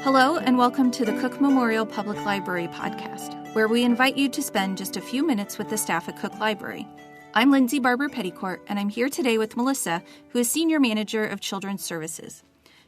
Hello, and welcome to the Cook Memorial Public Library podcast, where we invite you to spend just a few minutes with the staff at Cook Library. I'm Lindsay Barber Petticourt, and I'm here today with Melissa, who is Senior Manager of Children's Services.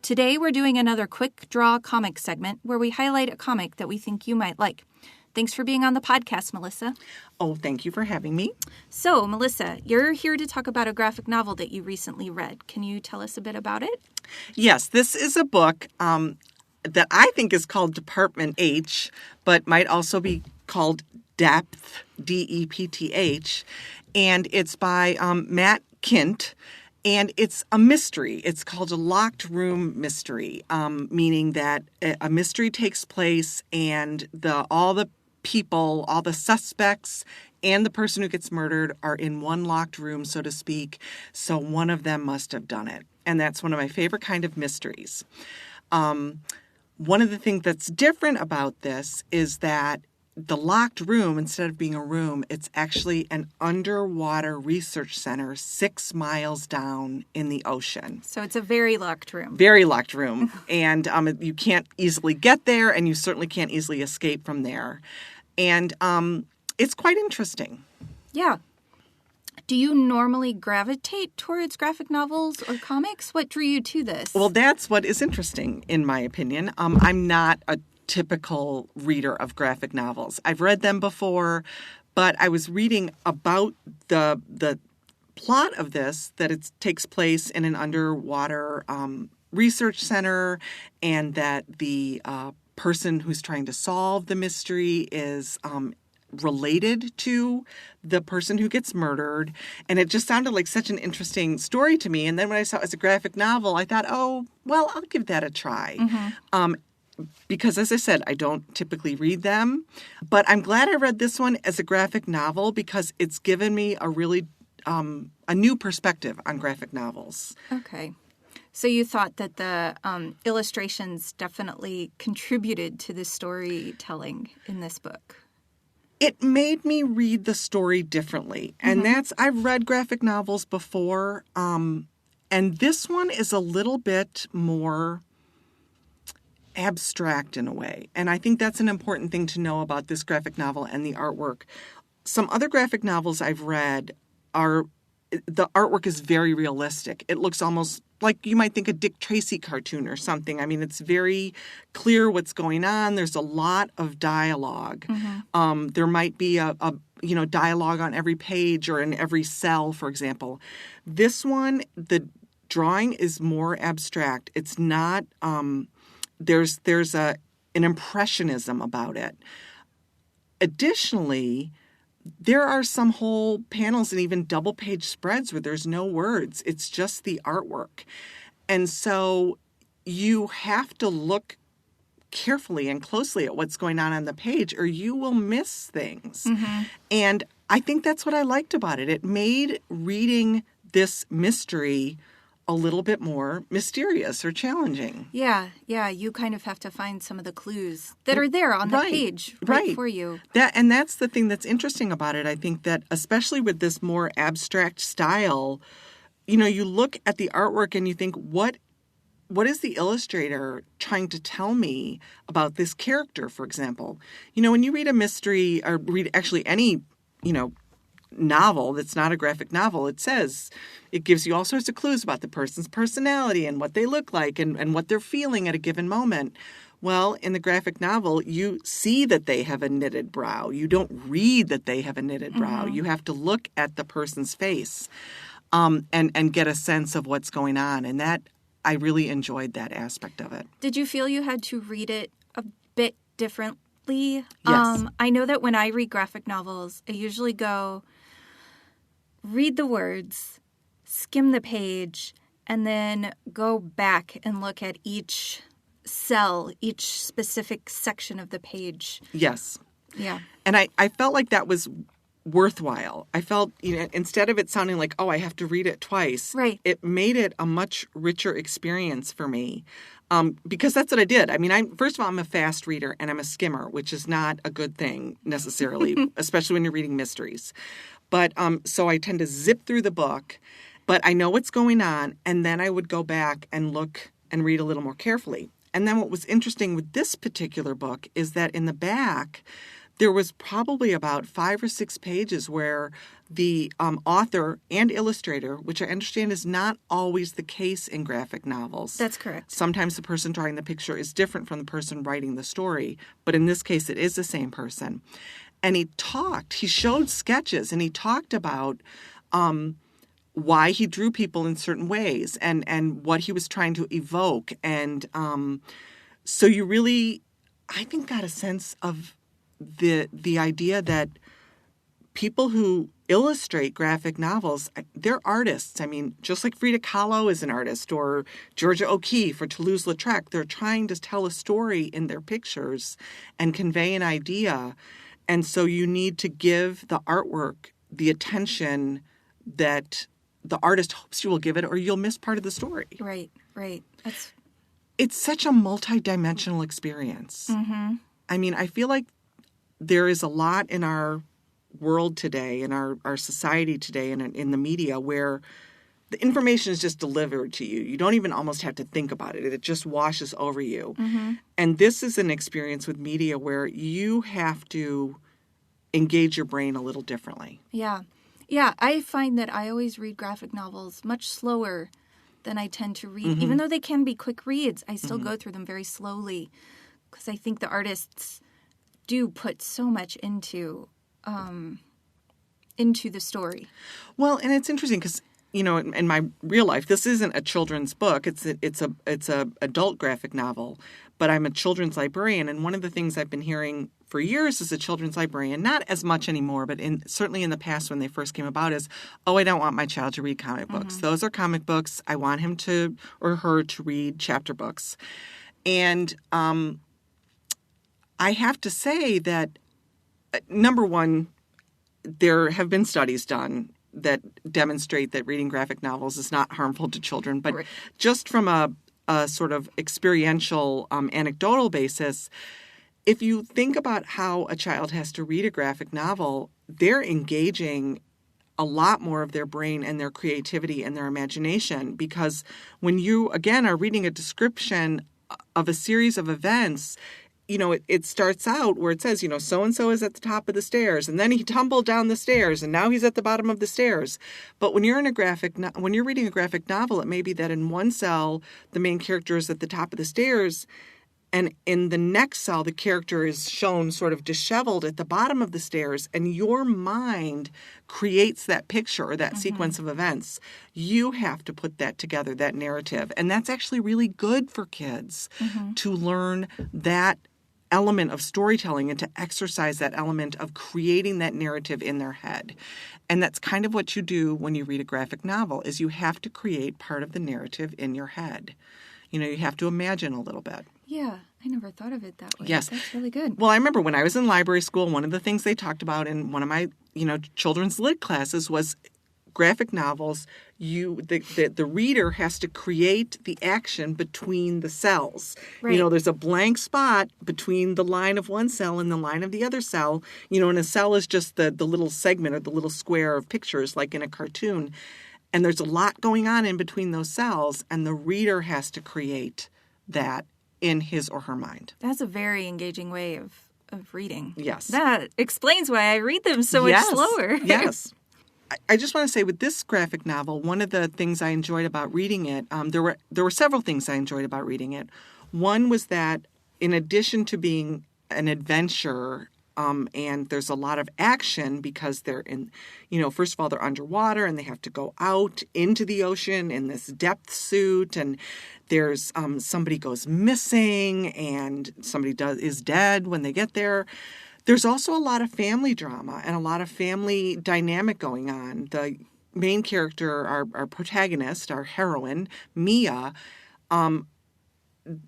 Today, we're doing another quick draw comic segment where we highlight a comic that we think you might like. Thanks for being on the podcast, Melissa. Oh, thank you for having me. So, Melissa, you're here to talk about a graphic novel that you recently read. Can you tell us a bit about it? Yes, this is a book that I think is called Dept.H, but might also be called Dept, D-E-P-T-H, and it's by Matt Kint, and it's a mystery. It's called a locked room mystery, meaning that a mystery takes place and all the people, all the suspects, and the person who gets murdered are in one locked room, so to speak, so one of them must have done it. And that's one of my favorite kind of mysteries. One of the things that's different about this is that the locked room, instead of being a room, it's actually an underwater research center 6 miles down in the ocean. So it's a very locked room. Very locked room. And you can't easily get there, and you certainly can't easily escape from there. And it's quite interesting. Yeah. Do you normally gravitate towards graphic novels or comics? What drew you to this? Well, that's what is interesting, in my opinion. I'm not a typical reader of graphic novels. I've read them before, but I was reading about the plot of this, that it takes place in an underwater research center, and that the person who's trying to solve the mystery is related to the person who gets murdered. And it just sounded like such an interesting story to me. And then when I saw it as a graphic novel, I thought, oh, well, I'll give that a try. Mm-hmm. Because, as I said, I don't typically read them. But I'm glad I read this one as a graphic novel because it's given me a really a new perspective on graphic novels. Okay. So you thought that the illustrations definitely contributed to the storytelling in this book? It made me read the story differently. And I've read graphic novels before, and this one is a little bit more abstract in a way. And I think that's an important thing to know about this graphic novel and the artwork. Some other graphic novels I've read the artwork is very realistic. It looks almost like you might think a Dick Tracy cartoon or something. I mean, it's very clear what's going on. There's a lot of dialogue. Mm-hmm. There might be a dialogue on every page or in every cell, for example. This one, the drawing is more abstract. It's not. There's an impressionism about it. Additionally, there are some whole panels and even double-page spreads where there's no words. It's just the artwork. And so you have to look carefully and closely at what's going on the page or you will miss things. Mm-hmm. And I think that's what I liked about it. It made reading this mystery a little bit more mysterious or challenging. Yeah. You kind of have to find some of the clues that are there on the page right for you. And that's the thing that's interesting about it. I think that especially with this more abstract style, you look at the artwork and you think, what is the illustrator trying to tell me about this character, for example? When you read a mystery or read actually any, novel that's not a graphic novel, it gives you all sorts of clues about the person's personality and what they look like and what they're feeling at a given moment. Well, in the graphic novel, you see that they have a knitted brow. You don't read that they have a knitted brow. Mm-hmm. You have to look at the person's face and get a sense of what's going on. And that, I really enjoyed that aspect of it. Did you feel you had to read it a bit differently? Yes. I know that when I read graphic novels, I usually go read the words, skim the page, and then go back and look at each cell, each specific section of the page. Yes. Yeah. And I felt like that was worthwhile. I felt, instead of it sounding like, oh, I have to read it twice, right, it made it a much richer experience for me. Because that's what I did. I mean, first of all, I'm a fast reader and I'm a skimmer, which is not a good thing necessarily, especially when you're reading mysteries. But so I tend to zip through the book, but I know what's going on, and then I would go back and look and read a little more carefully. And then what was interesting with this particular book is that in the back, there was probably about 5 or 6 pages where the author and illustrator, which I understand is not always the case in graphic novels. That's correct. Sometimes the person drawing the picture is different from the person writing the story, but in this case, it is the same person. And he showed sketches, and he talked about why he drew people in certain ways and what he was trying to evoke. And so you really, I think, got a sense of the idea that people who illustrate graphic novels, they're artists. I mean, just like Frida Kahlo is an artist, or Georgia O'Keeffe or Toulouse-Lautrec, they're trying to tell a story in their pictures and convey an idea. And so you need to give the artwork the attention that the artist hopes you will give it, or you'll miss part of the story. Right. It's such a multidimensional experience. Mm-hmm. I mean, I feel like there is a lot in our world today, in our society today, and in the media, where the information is just delivered to you. You don't even almost have to think about it. It just washes over you. Mm-hmm. And this is an experience with media where you have to engage your brain a little differently. Yeah. Yeah, I find that I always read graphic novels much slower than I tend to read. Mm-hmm. Even though they can be quick reads, I still Mm-hmm. go through them very slowly because I think the artists do put so much into the story. Well, and it's interesting because, you know, in my real life, this isn't a children's book. It's a adult graphic novel, but I'm a children's librarian, and one of the things I've been hearing for years as a children's librarian, not as much anymore, but certainly in the past when they first came about, is, I don't want my child to read comic books. Mm-hmm. Those are comic books. I want him to or her to read chapter books. And I have to say that, number one, there have been studies done that demonstrate that reading graphic novels is not harmful to children. But Right. just from a sort of experiential, anecdotal basis, if you think about how a child has to read a graphic novel, they're engaging a lot more of their brain and their creativity and their imagination, because when you, again, are reading a description of a series of events, you know, it starts out where it says, you know, so-and-so is at the top of the stairs, and then he tumbled down the stairs, and now he's at the bottom of the stairs. But when you're when you're reading a graphic novel, it may be that in one cell, the main character is at the top of the stairs, and in the next cell, the character is shown sort of disheveled at the bottom of the stairs, and your mind creates that picture or that sequence of events. You have to put that together, that narrative. And that's actually really good for kids to learn that element of storytelling and to exercise that element of creating that narrative in their head. And that's kind of what you do when you read a graphic novel, is you have to create part of the narrative in your head. You know, you have to imagine a little bit. Yeah, I never thought of it that way. Yes. That's really good. Well, I remember when I was in library school, one of the things they talked about in one of my, children's lit classes was graphic novels. The reader has to create the action between the cells. Right. You know, there's a blank spot between the line of one cell and the line of the other cell. You know, and a cell is just the little segment or the little square of pictures like in a cartoon. And there's a lot going on in between those cells, and the reader has to create that in his or her mind. That's a very engaging way of reading. Yes. That explains why I read them so much slower. Yes. I just want to say with this graphic novel, one of the things I enjoyed about reading it, there were several things I enjoyed about reading it. One was that in addition to being an adventure, and there's a lot of action because they're in, first of all, they're underwater and they have to go out into the ocean in this depth suit, and there's somebody goes missing and somebody is dead when they get there. There's also a lot of family drama and a lot of family dynamic going on. The main character, our protagonist, our heroine, Mia,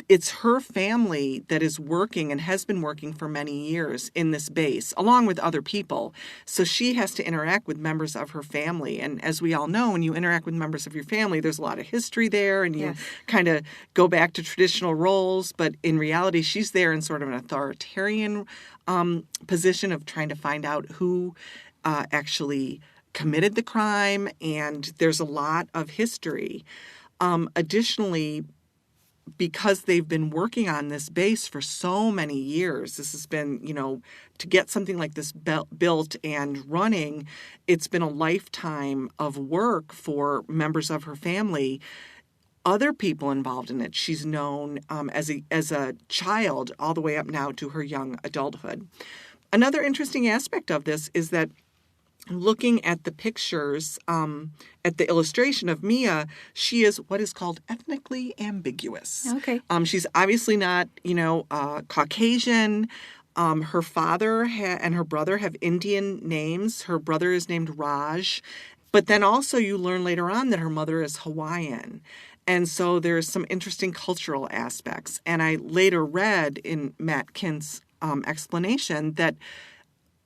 it's her family that is working and has been working for many years in this base, along with other people. So she has to interact with members of her family. And as we all know, when you interact with members of your family, there's a lot of history there, and you kind of go back to traditional roles. But in reality, she's there in sort of an authoritarian position of trying to find out who actually committed the crime. And there's a lot of history. Additionally, because they've been working on this base for so many years, this has been, to get something like this built and running, it's been a lifetime of work for members of her family. Other people involved in it, she's known as a child all the way up now to her young adulthood. Another interesting aspect of this is that looking at the pictures, at the illustration of Mia, she is what is called ethnically ambiguous. Okay. She's obviously not, Caucasian. Her father and her brother have Indian names. Her brother is named Raj. But then also you learn later on that her mother is Hawaiian. And so there's some interesting cultural aspects. And I later read in Matt Kint's explanation that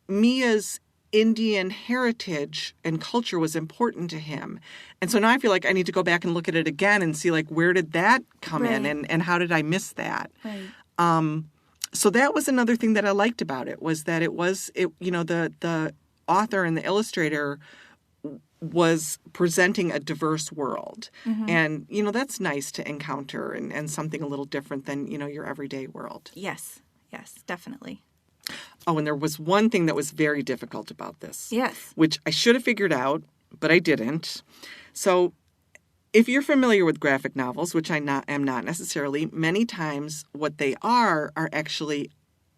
Mia's Indian heritage and culture was important to him. And so now I feel like I need to go back and look at it again and see, like, where did that come in and how did I miss that? Right. So that was another thing that I liked about it, was that the author and the illustrator was presenting a diverse world. Mm-hmm. And, that's nice to encounter and something a little different than, your everyday world. Yes, definitely. Oh, and there was one thing that was very difficult about this. Yes. Which I should have figured out, but I didn't. So if you're familiar with graphic novels, which I am not necessarily, many times what they are actually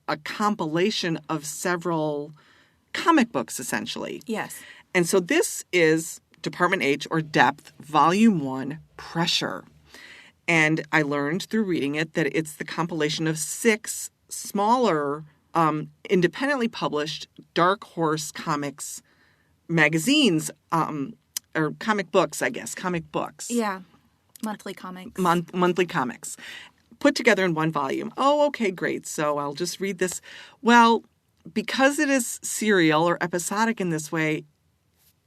a compilation of several comic books, essentially. Yes. And so this is Dept.H or Dept, Volume 1, Pressure. And I learned through reading it that it's the compilation of 6 smaller independently published Dark Horse Comics magazines, or comic books, I guess, comic books. Yeah, monthly comics. Monthly comics, put together in one volume. Oh, okay, great. So I'll just read this. Well, because it is serial or episodic in this way,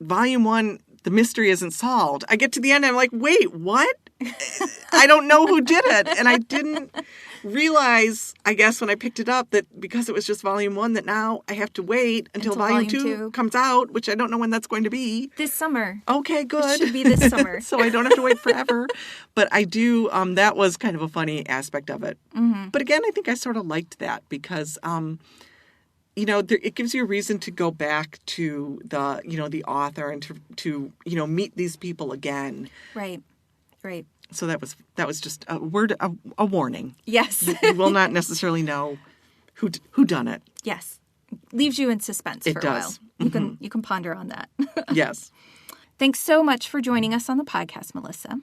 Volume 1, the mystery isn't solved. I get to the end, I'm like, wait, what? I don't know who did it. And I didn't realize, I guess, when I picked it up, that because it was just Volume 1, that now I have to wait until Volume 2 comes out, which I don't know when that's going to be. This summer. Okay, good. It should be this summer. So I don't have to wait forever. But I do, that was kind of a funny aspect of it. Mm-hmm. But again, I think I sort of liked that because, it gives you a reason to go back to the author and to meet these people again. Right. So that was just a warning. Yes. You will not necessarily know who done it. Yes. Leaves you in suspense for a while. Mm-hmm. You can ponder on that. Yes. Thanks so much for joining us on the podcast, Melissa.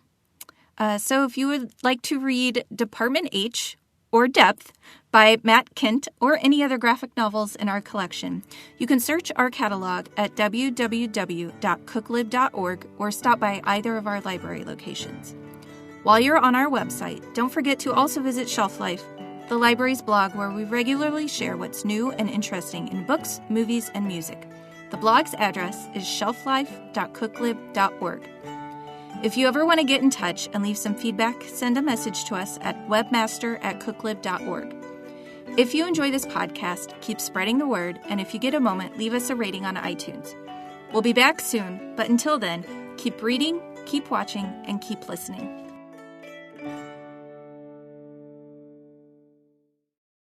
So if you would like to read Dept.H or Dept by Matt Kint or any other graphic novels in our collection, you can search our catalog at www.cooklib.org or stop by either of our library locations. While you're on our website, don't forget to also visit Shelf Life, the library's blog where we regularly share what's new and interesting in books, movies, and music. The blog's address is shelflife.cooklib.org. If you ever want to get in touch and leave some feedback, send a message to us at webmaster@cooklib.org. If you enjoy this podcast, keep spreading the word, and if you get a moment, leave us a rating on iTunes. We'll be back soon, but until then, keep reading, keep watching, and keep listening.